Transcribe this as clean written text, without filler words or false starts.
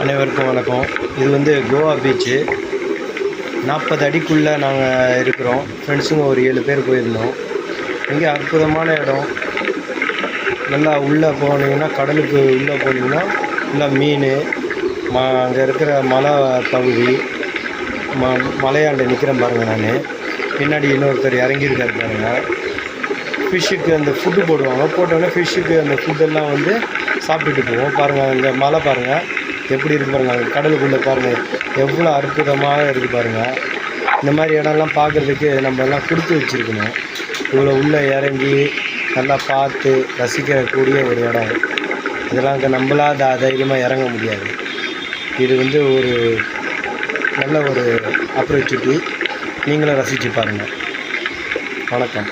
அனைவருக்கும் வணக்கம். இது வந்து கோவா பீச்சு. 40 அடிக்குள்ளே நாங்கள் இருக்கிறோம். ஃப்ரெண்ட்ஸுங்க ஒரு 7 பேர் போயிருந்தோம். இங்கே அற்புதமான இடம். நல்லா உள்ளே போனீங்கன்னா, கடலுக்கு உள்ளே போனீங்கன்னா நல்லா மீன், அங்கே இருக்கிற மலை பகுதி, மலையாண்ட நிற்கிறேன் பாருங்கள். நான் பின்னாடி இன்னொருத்தர் இறங்கியிருக்காரு பாருங்கள். ஃபிஷ்ஷுக்கு அந்த ஃபுட்டு போடுவாங்க. போட்டோன்னே ஃபிஷ்ஷுக்கு அந்த ஃபுட்டெல்லாம் வந்து சாப்பிட்டுட்டு போவோம். பாருங்கள், அங்கே மலை பாருங்கள் எப்படி இருக்குது பாருங்கள். அங்கே கடலுக்குள்ளே பாருங்கள் எவ்வளோ அற்புதமாக இருக்குது பாருங்கள். இந்த மாதிரி இடம்லாம் பார்க்குறதுக்கு நம்ம எல்லாம் கொடுத்து வச்சுருக்கணும். இவ்வளோ உள்ளே இறங்கி நல்லா பார்த்து ரசிக்கக்கூடிய ஒரு இடம். இதெல்லாம் அங்கே நம்மளாக தைரியமாக இறங்க முடியாது. இது வந்து ஒரு நல்ல ஒரு ஆப்பர்ச்சுனிட்டி. நீங்களும் ரசித்து பாருங்கள். வணக்கம்.